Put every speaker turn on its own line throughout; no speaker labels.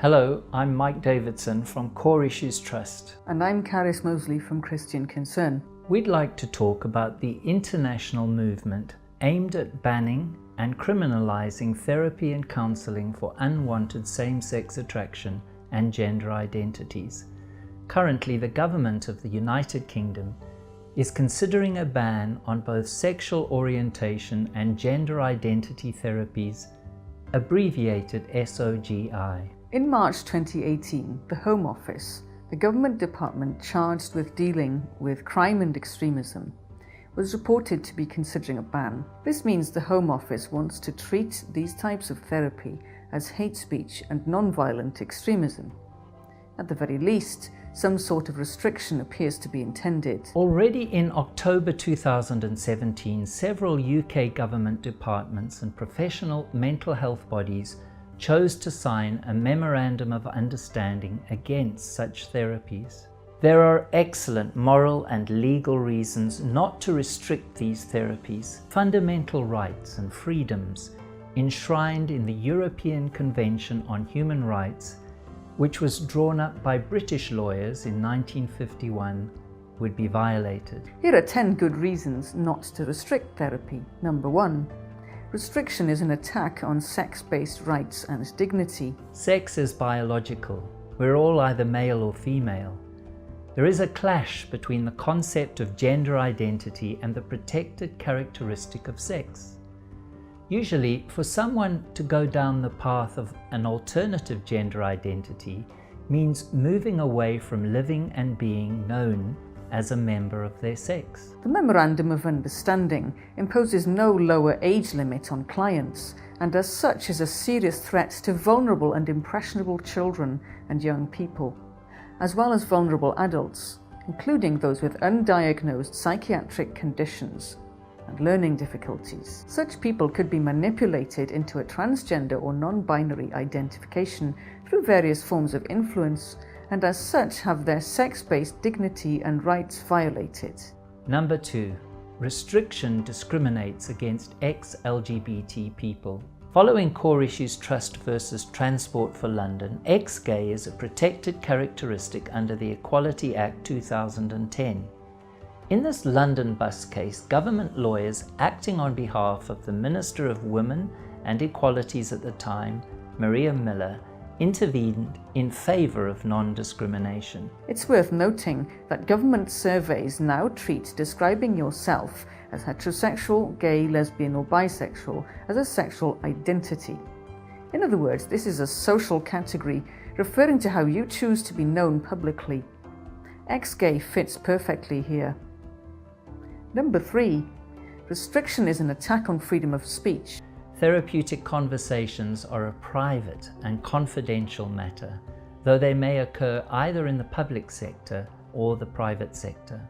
Hello, I'm Mike Davidson from Core Issues Trust.
And I'm Caris Mosley from Christian Concern.
We'd like to talk about the international movement aimed at banning and criminalizing therapy and counseling for unwanted same-sex attraction and gender identities. Currently, the government of the United Kingdom is considering a ban on both sexual orientation and gender identity therapies, abbreviated SOGI.
In March 2018, the Home Office, the government department charged with dealing with crime and extremism, was reported to be considering a ban. This means the Home Office wants to treat these types of therapy as hate speech and non-violent extremism. At the very least, some sort of restriction appears to be intended.
Already in October 2017, several UK government departments and professional mental health bodies chose to sign a Memorandum of Understanding against such therapies. There are excellent moral and legal reasons not to restrict these therapies. Fundamental rights and freedoms enshrined in the European Convention on Human Rights, which was drawn up by British lawyers in 1951, would be violated.
Here are 10 good reasons not to restrict therapy. Number 1. Restriction is an attack on sex-based rights and dignity.
Sex is biological. We're all either male or female. There is a clash between the concept of gender identity and the protected characteristic of sex. Usually, for someone to go down the path of an alternative gender identity means moving away from living and being known as a member of their sex.
The Memorandum of Understanding imposes no lower age limit on clients, and as such is a serious threat to vulnerable and impressionable children and young people, as well as vulnerable adults, including those with undiagnosed psychiatric conditions and learning difficulties. Such people could be manipulated into a transgender or non-binary identification through various forms of influence, and as such have their sex-based dignity and rights violated.
Number 2. Restriction discriminates against ex-LGBT people. Following Core Issues Trust versus Transport for London, ex-gay is a protected characteristic under the Equality Act 2010. In this London bus case, government lawyers acting on behalf of the Minister of Women and Equalities at the time, Maria Miller, intervened in favour of non-discrimination.
It's worth noting that government surveys now treat describing yourself as heterosexual, gay, lesbian or bisexual as a sexual identity. In other words, this is a social category referring to how you choose to be known publicly. Ex-gay fits perfectly here. Number 3. Restriction is an attack on freedom of speech.
Therapeutic conversations are a private and confidential matter, though they may occur either in the public sector or the private sector.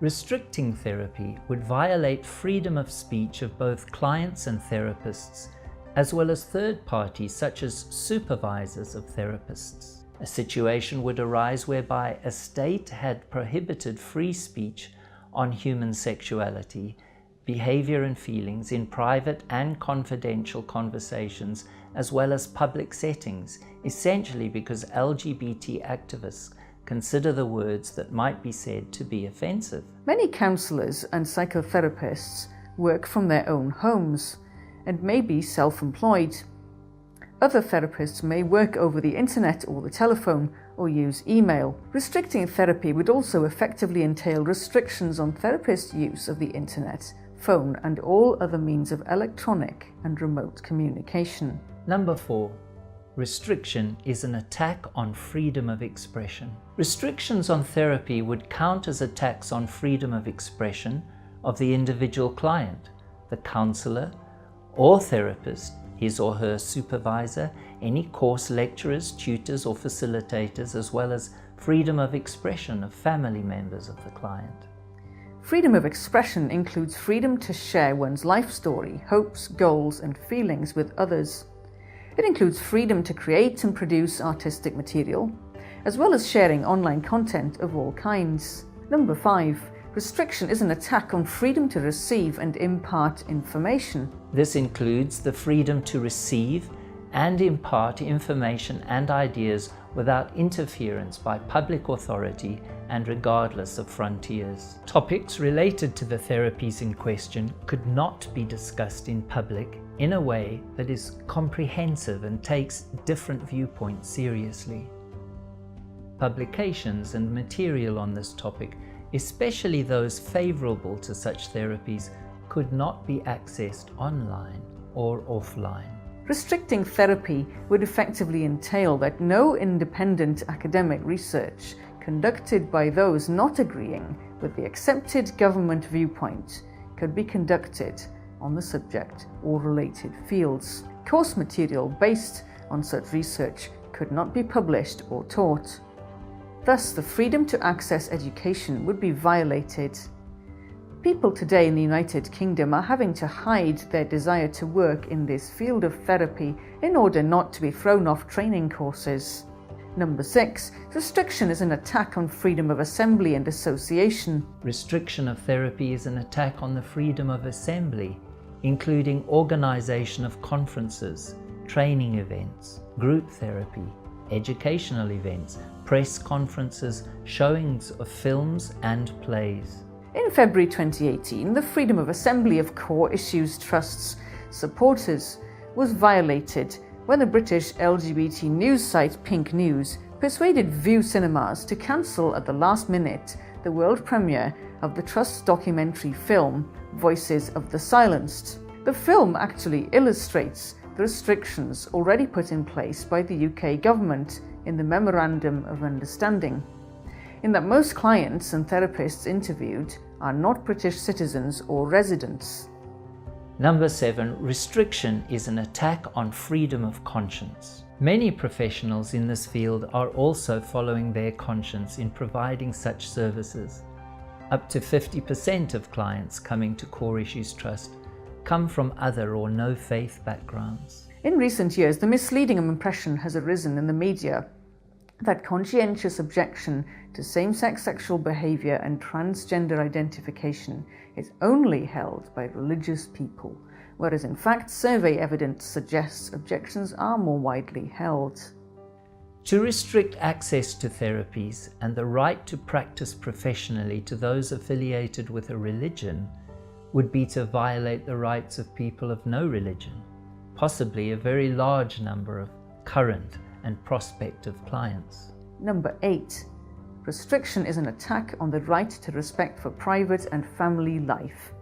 Restricting therapy would violate freedom of speech of both clients and therapists, as well as third parties such as supervisors of therapists. A situation would arise whereby a state had prohibited free speech on human sexuality, behavior and feelings in private and confidential conversations as well as public settings, essentially because LGBT activists consider the words that might be said to be offensive.
Many counsellors and psychotherapists work from their own homes and may be self-employed. Other therapists may work over the internet or the telephone or use email. Restricting therapy would also effectively entail restrictions on therapists' use of the internet, phone and all other means of electronic and remote communication.
Number 4. Restriction is an attack on freedom of expression. Restrictions on therapy would count as attacks on freedom of expression of the individual client, the counsellor or therapist, his or her supervisor, any course lecturers, tutors or facilitators, as well as freedom of expression of family members of the client.
Freedom of expression includes freedom to share one's life story, hopes, goals and feelings with others. It includes freedom to create and produce artistic material, as well as sharing online content of all kinds. Number 5. Restriction is an attack on freedom to receive and impart information.
This includes the freedom to receive and impart information and ideas without interference by public authority and regardless of frontiers. Topics related to the therapies in question could not be discussed in public in a way that is comprehensive and takes different viewpoints seriously. Publications and material on this topic, especially those favorable to such therapies, could not be accessed online or offline.
Restricting therapy would effectively entail that no independent academic research conducted by those not agreeing with the accepted government viewpoint could be conducted on the subject or related fields. Course material based on such research could not be published or taught. Thus, the freedom to access education would be violated. People today in the United Kingdom are having to hide their desire to work in this field of therapy in order not to be thrown off training courses. Number 6. Restriction is an attack on freedom of assembly and association.
Restriction of therapy is an attack on the freedom of assembly, including organisation of conferences, training events, group therapy, educational events, press conferences, showings of films and plays.
In February 2018, the freedom of assembly of core issues trusts supporters was violated when the British LGBT news site Pink News persuaded View Cinemas to cancel at the last minute the world premiere of the Trust's documentary film Voices of the Silenced. The film actually illustrates the restrictions already put in place by the UK government in the Memorandum of Understanding, in that most clients and therapists interviewed are not British citizens or residents.
Number 7. Restriction is an attack on freedom of conscience. Many professionals in this field are also following their conscience in providing such services. Up to 50% of clients coming to Core Issues Trust come from other or no faith backgrounds.
In recent years, the misleading impression has arisen in the media that conscientious objection to same-sex sexual behaviour and transgender identification is only held by religious people, whereas in fact survey evidence suggests objections are more widely held.
To restrict access to therapies and the right to practice professionally to those affiliated with a religion would be to violate the rights of people of no religion, possibly a very large number of current and prospective clients.
Number 8. Restriction is an attack on the right to respect for private and family life.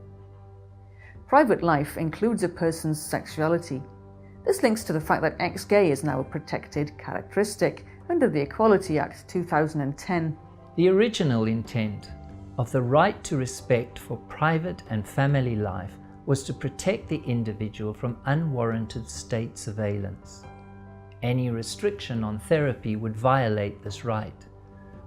Private life includes a person's sexuality. This links to the fact that ex-gay is now a protected characteristic under the Equality Act 2010.
The original intent of the right to respect for private and family life was to protect the individual from unwarranted state surveillance. Any restriction on therapy would violate this right.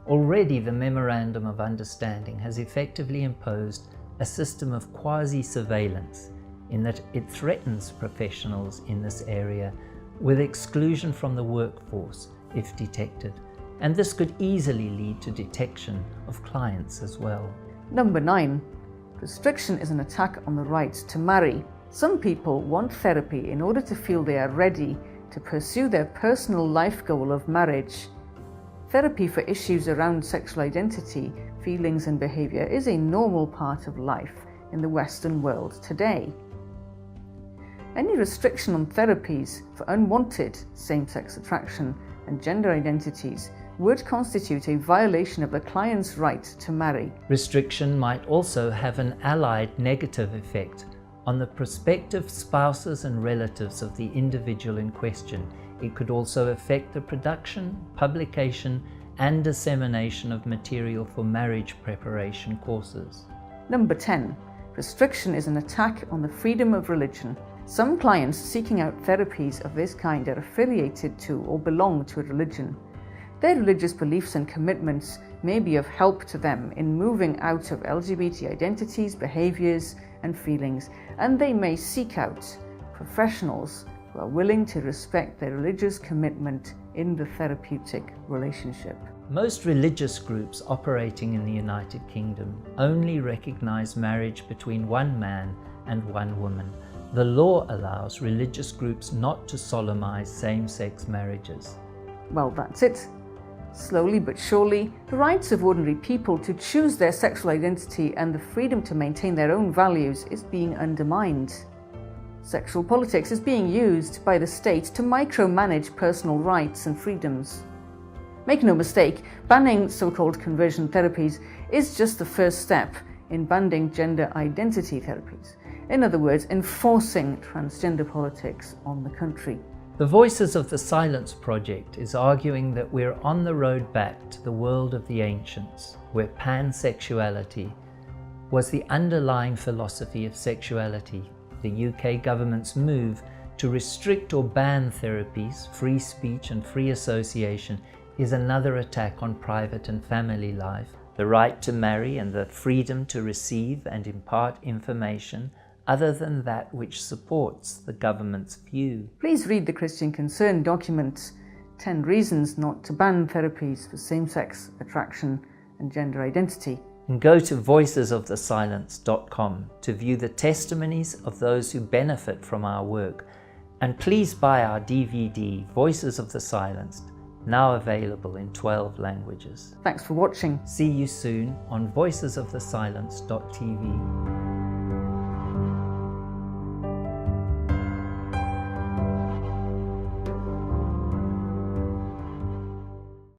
Already the Memorandum of Understanding has effectively imposed a system of quasi-surveillance in that it threatens professionals in this area with exclusion from the workforce if detected, and this could easily lead to detection of clients as well.
Number 9. Restriction is an attack on the right to marry. Some people want therapy in order to feel they are ready to pursue their personal life goal of marriage. Therapy for issues around sexual identity, feelings and behaviour is a normal part of life in the Western world today. Any restriction on therapies for unwanted same-sex attraction and gender identities would constitute a violation of the client's right to marry.
Restriction might also have an allied negative effect on the prospective spouses and relatives of the individual in question. It could also affect the production, publication, and dissemination of material for marriage preparation courses.
Number 10. Restriction is an attack on the freedom of religion. Some clients seeking out therapies of this kind are affiliated to or belong to a religion. Their religious beliefs and commitments may be of help to them in moving out of LGBT identities, behaviours, and feelings, and they may seek out professionals who are willing to respect their religious commitment in the therapeutic relationship.
Most religious groups operating in the United Kingdom only recognise marriage between one man and one woman, The law allows religious groups not to solemnize same-sex marriages.
Well, that's it. Slowly but surely, the rights of ordinary people to choose their sexual identity and the freedom to maintain their own values is being undermined. Sexual politics is being used by the state to micromanage personal rights and freedoms. Make no mistake, banning so-called conversion therapies is just the first step in banning gender identity therapies. In other words, enforcing transgender politics on the country.
The Voices of the Silence project is arguing that we're on the road back to the world of the ancients, where pansexuality was the underlying philosophy of sexuality. The UK government's move to restrict or ban therapies, free speech and free association is another attack on private and family life. The right to marry and the freedom to receive and impart information other than that which supports the government's view.
Please read the Christian Concern document, 10 Reasons Not to Ban Therapies for Same-Sex Attraction and Gender Identity.
And go to voicesofthesilence.com to view the testimonies of those who benefit from our work. And please buy our DVD, Voices of the Silenced, now available in 12 languages.
Thanks for watching.
See you soon on voicesofthesilence.tv.